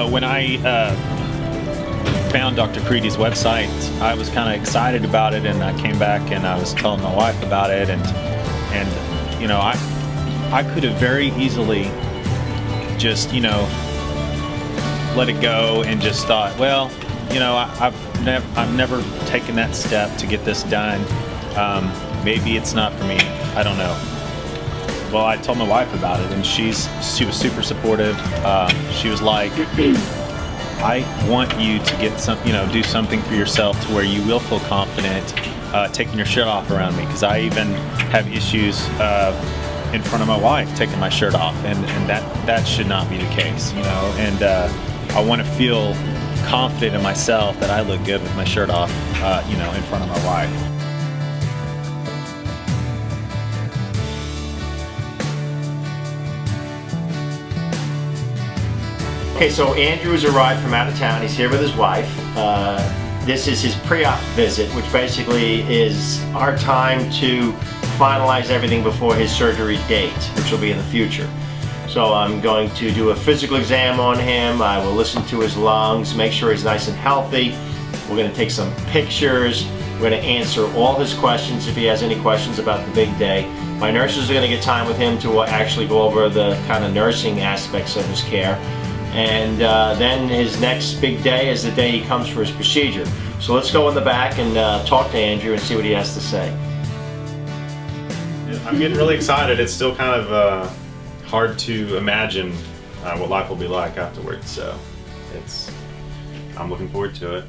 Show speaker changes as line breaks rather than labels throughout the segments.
know, when I found Dr. Caridi's website, I was kind of excited about it, and I came back and I was telling my wife about it, and you know, I could have very easily just, you know, let it go and just thought, well, you know, I've never taken that step to get this done. Maybe it's not for me. I don't know. Well, I told my wife about it, and she was super supportive. She was like, I want you to get some, you know, do something for yourself to where you will feel confident taking your shirt off around me, because I even have issues in front of my wife taking my shirt off, and that should not be the case, you know. And I want to feel confident in myself that I look good with my shirt off, you know, in front of my wife.
Okay, so Andrew's arrived from out of town. He's here with his wife. This is his pre-op visit, which basically is our time to finalize everything before his surgery date, which will be in the future. So I'm going to do a physical exam on him. I will listen to his lungs, make sure he's nice and healthy. We're going to take some pictures. We're going to answer all his questions if he has any questions about the big day. My nurses are going to get time with him to actually go over the kind of nursing aspects of his care. And then his next big day is the day he comes for his procedure. So let's go in the back and talk to Andrew and see what he has to say.
I'm getting really excited. It's still kind of hard to imagine what life will be like afterwards. So I'm looking forward to it.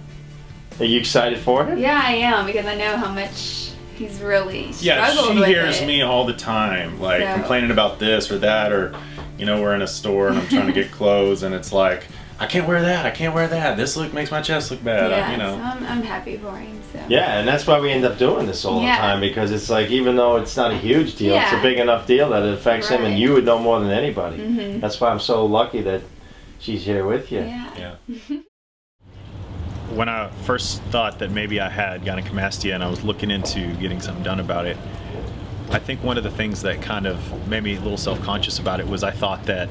Are you excited for him?
Yeah, I am, because I know how much he's really struggled
she
with
hears
it.
me all the time, like complaining about this or that, or you know, we're in a store and I'm trying to get clothes, and it's like, I can't wear that, I can't wear that. This look makes my chest look bad.
Yeah,
you know.
so I'm happy for him. So.
Yeah, and that's why we end up doing this all the time, because it's like, even though it's not a huge deal, it's a big enough deal that it affects him, and you would know more than anybody. That's why I'm so lucky that she's here with you.
Yeah.
When I first thought that maybe I had gynecomastia and I was looking into getting something done about it, I think one of the things that kind of made me a little self-conscious about it was I thought that,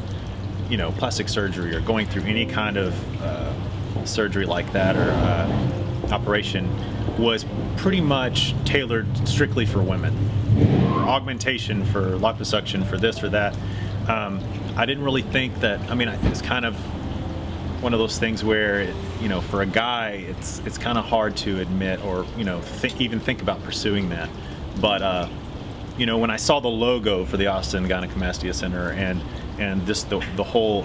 you know, plastic surgery or going through any kind of surgery like that or operation was pretty much tailored strictly for women. For augmentation, for liposuction, for this or that. I didn't really think that, I mean, it's kind of one of those things where, you know, for a guy, it's kind of hard to admit or, you know, even think about pursuing that. But, you know, when I saw the logo for the Austin Gynecomastia Center and this the whole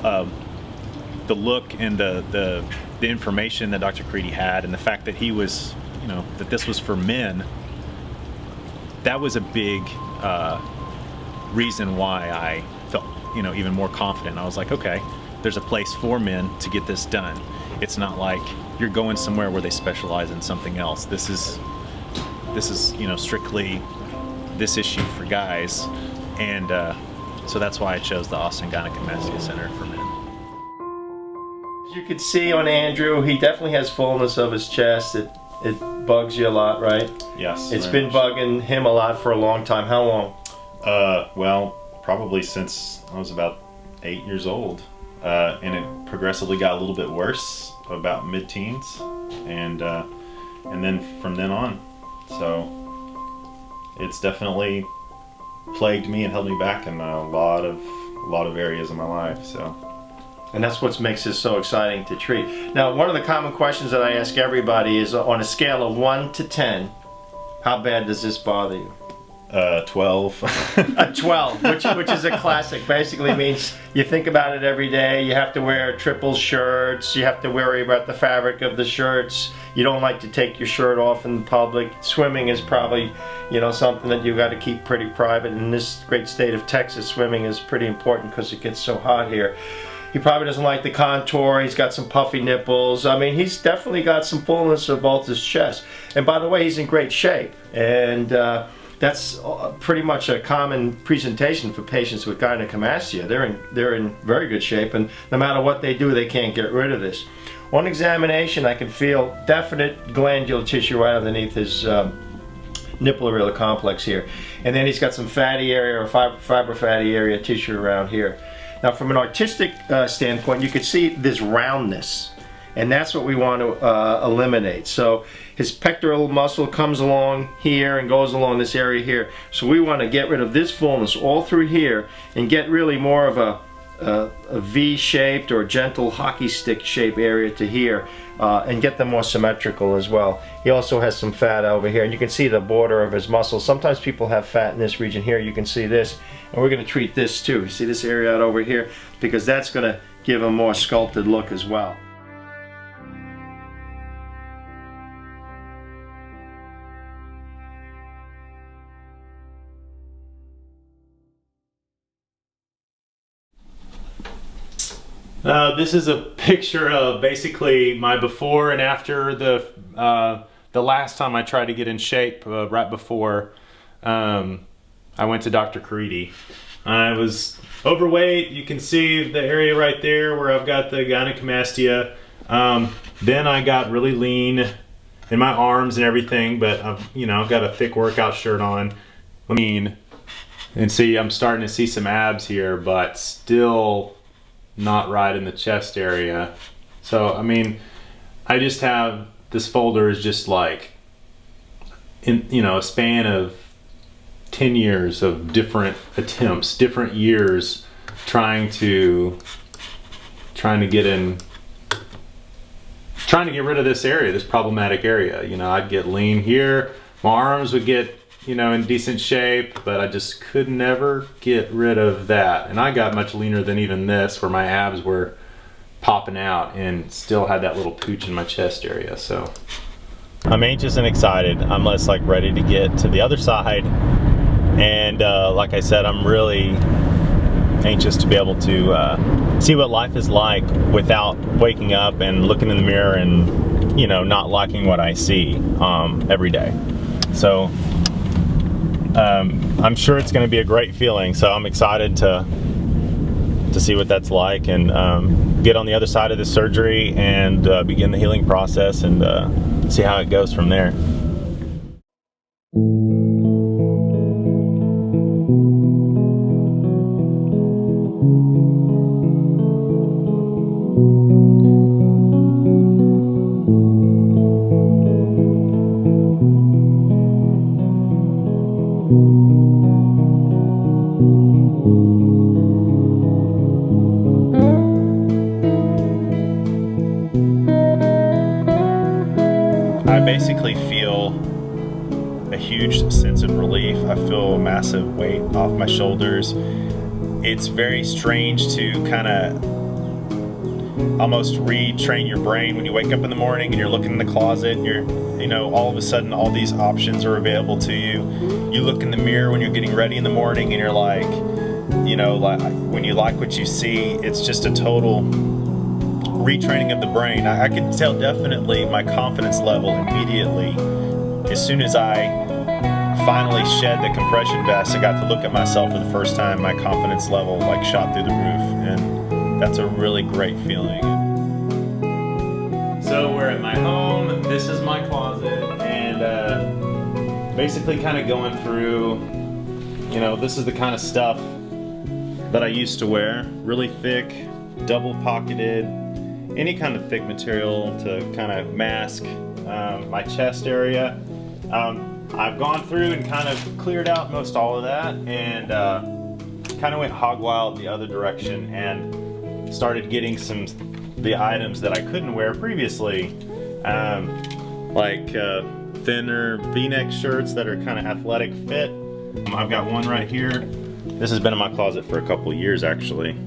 the look and the information that Dr. Caridi had, and the fact that he was, you know, that this was for men, that was a big reason why I felt, you know, even more confident. I was like, okay, there's a place for men to get this done. It's not like you're going somewhere where they specialize in something else. This is, you know, strictly this issue for guys, and so that's why I chose the Austin Gynecomastia Center for men.
As you could see on Andrew, he definitely has fullness of his chest. It bugs you a lot, right?
Yes.
It's been bugging him a lot for a long time. How long?
Well, probably since I was about 8 years old, and it progressively got a little bit worse about mid-teens, and then from then on. So it's definitely plagued me and held me back in a lot of areas of my life. So.
And that's what makes this so exciting to treat. Now, one of the common questions that I ask everybody is, on a scale of 1 to 10, how bad does this bother you?
12.
A 12, which is a classic. Basically means you think about it every day. You have to wear triple shirts. You have to worry about the fabric of the shirts. You don't like to take your shirt off in public. Swimming is probably, you know, something that you've got to keep pretty private. In this great state of Texas, swimming is pretty important because it gets so hot here. He probably doesn't like the contour. He's got some puffy nipples. I mean, he's definitely got some fullness of both his chest. And by the way, he's in great shape. And that's pretty much a common presentation for patients with gynecomastia. They're in very good shape, and no matter what they do, they can't get rid of this. On examination, I can feel definite glandular tissue right underneath his nipple areolar complex here. And then he's got some fatty area or fibrofatty area tissue around here. Now from an artistic standpoint, you could see this roundness, and that's what we want to eliminate. So his pectoral muscle comes along here and goes along this area here. So we want to get rid of this fullness all through here and get really more of a V-shaped or gentle hockey stick shape area to here, and get them more symmetrical as well. He also has some fat over here, and you can see the border of his muscles. Sometimes people have fat in this region here. You can see this, and we're going to treat this too. See this area out over here, because that's going to give a more sculpted look as well.
This is a picture of basically my before and after the last time I tried to get in shape, right before I went to Dr. Caridi. I was overweight. You can see the area right there where I've got the gynecomastia. Then I got really lean in my arms and everything, but you know, I've got a thick workout shirt on. Lean, and see I'm starting to see some abs here, but still not right in the chest area. So I mean, I just have this folder is just like in, you know, a span of 10 years of different attempts, different years trying to get rid of this area, this problematic area. You know, I'd get lean here, my arms would get, you know, in decent shape, but I just could never get rid of that. And I got much leaner than even this, where my abs were popping out and still had that little pooch in my chest area. So I'm anxious and excited. I'm less like ready to get to the other side. And like I said, I'm really anxious to be able to see what life is like without waking up and looking in the mirror and, you know, not liking what I see every day. So I'm sure it's going to be a great feeling, so I'm excited to see what that's like, and get on the other side of the surgery and begin the healing process, and see how it goes from there. I basically feel a huge sense of relief. I feel a massive weight off my shoulders. It's very strange to kind of almost retrain your brain when you wake up in the morning and you're looking in the closet and you know, all of a sudden all these options are available to you. You look in the mirror when you're getting ready in the morning and you're like, you know, like when you like what you see, it's just a total retraining of the brain. I could tell definitely my confidence level immediately. As soon as I finally shed the compression vest, I got to look at myself for the first time, my confidence level like shot through the roof, and that's a really great feeling. So we're at my home, this is my closet, and basically kind of going through, you know, this is the kind of stuff that I used to wear, really thick, double pocketed, any kind of thick material to kind of mask my chest area. I've gone through and kind of cleared out most all of that, and kind of went hog wild the other direction and started getting the items that I couldn't wear previously, like thinner V-neck shirts that are kind of athletic fit. I've got one right here. This has been in my closet for a couple years actually.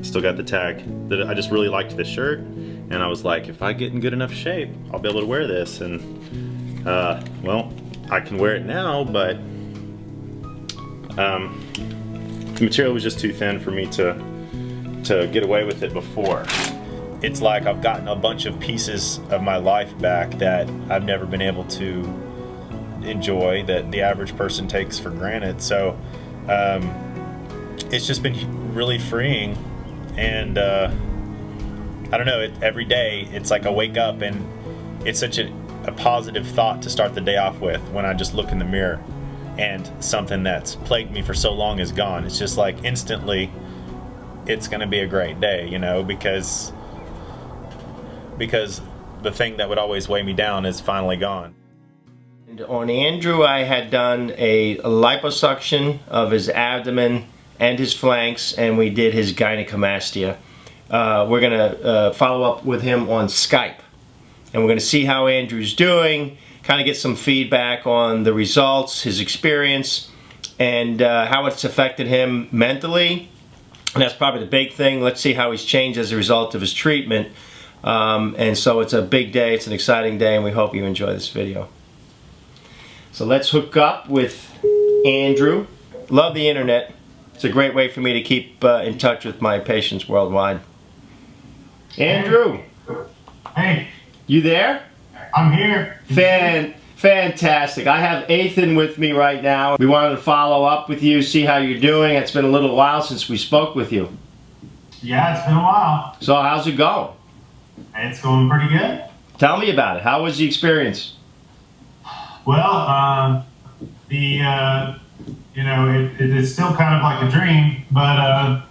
Still got the tag. I just really liked this shirt, and I was like, if I get in good enough shape, I'll be able to wear this. And well, I can wear it now, but the material was just too thin for me to get away with it before. It's like I've gotten a bunch of pieces of my life back that I've never been able to enjoy, that the average person takes for granted. So it's just been really freeing. And I don't know, every day it's like I wake up and it's such a positive thought to start the day off with when I just look in the mirror and something that's plagued me for so long is gone. It's just like instantly it's going to be a great day, you know, because the thing that would always weigh me down is finally gone.
And on Andrew, I had done a liposuction of his abdomen and his flanks, and we did his gynecomastia. We're going to follow up with him on Skype, and we're going to see how Andrew's doing, kind of get some feedback on the results, his experience, and how it's affected him mentally. And that's probably the big thing. Let's see how he's changed as a result of his treatment. And so it's a big day, it's an exciting day, and we hope you enjoy this video. So let's hook up with Andrew. Love the internet. It's a great way for me to keep in touch with my patients worldwide. Andrew!
Hey!
You there?
I'm here.
Fantastic. I have Ethan with me right now. We wanted to follow up with you, see how you're doing. It's been a little while since we spoke with you.
Yeah, it's been a while.
So how's it going?
It's going pretty good.
Tell me about it. How was the experience?
Well, you know, it's still kind of like a dream, but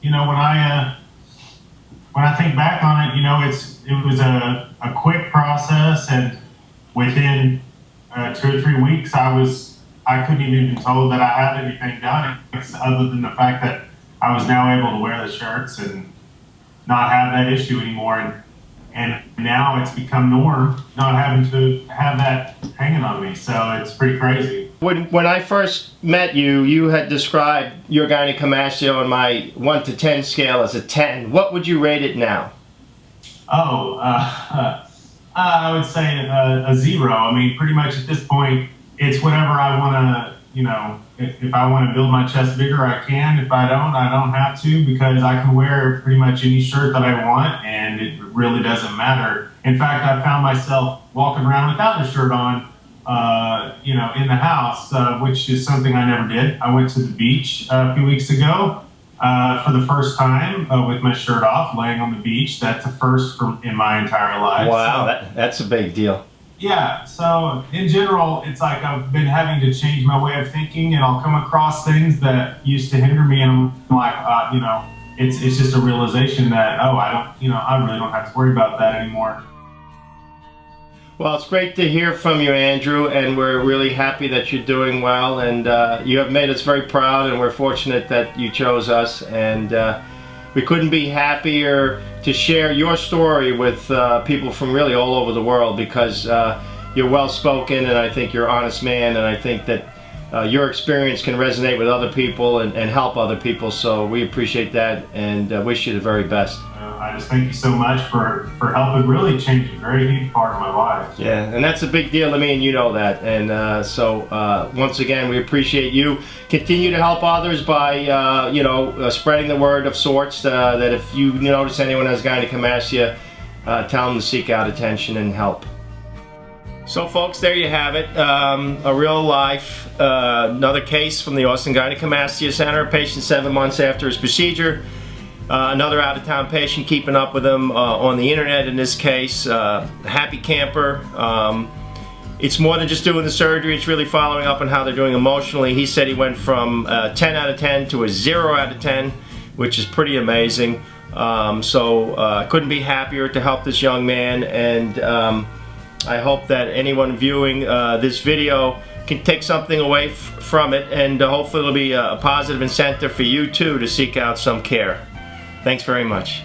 you know, when I think back on it, you know, it was a quick process, and within 2 or 3 weeks, I couldn't even been told that I had anything done, other than the fact that I was now able to wear the shirts and not have that issue anymore. And now it's become norm, not having to have that hanging on me. So it's pretty crazy.
When I first met you, you had described your gynecomastia on my 1 to 10 scale as a 10. What would you rate it now?
Oh, I would say a 0. I mean, pretty much at this point, it's whatever I want to, you know, if I want to build my chest bigger, I can. If I don't have to, because I can wear pretty much any shirt that I want, and it really doesn't matter. In fact, I found myself walking around without a shirt on, you know, in the house, which is something I never did. I went to the beach a few weeks ago for the first time with my shirt off, laying on the beach. That's a first in my entire life.
Wow,
So,
that's a big deal.
yeah, so in general, it's like I've been having to change my way of thinking, and I'll come across things that used to hinder me, and I'm like, you know, it's just a realization that, oh, I really don't have to worry about that anymore.
Well, it's great to hear from you, Andrew, and we're really happy that you're doing well, and you have made us very proud, and we're fortunate that you chose us, and we couldn't be happier to share your story with people from really all over the world, because you're well-spoken, and I think you're an honest man, and I think that your experience can resonate with other people and help other people, so we appreciate that and wish you the very best.
I just thank you so much for helping really change a very huge part of my life.
Yeah, and that's a big deal to me, and you know that. And so once again, we appreciate you. Continue to help others by, you know, spreading the word of sorts, that if you notice anyone has gynecomastia, tell them to seek out attention and help. So folks, there you have it. A real life, another case from the Austin Gynecomastia Center, a patient 7 months after his procedure. Another out-of-town patient, keeping up with him on the internet in this case. Happy camper. It's more than just doing the surgery, it's really following up on how they're doing emotionally. He said he went from 10 out of 10 to a 0 out of 10, which is pretty amazing. So couldn't be happier to help this young man, and I hope that anyone viewing this video can take something away from it, and hopefully it'll be a positive incentive for you too to seek out some care. Thanks very much.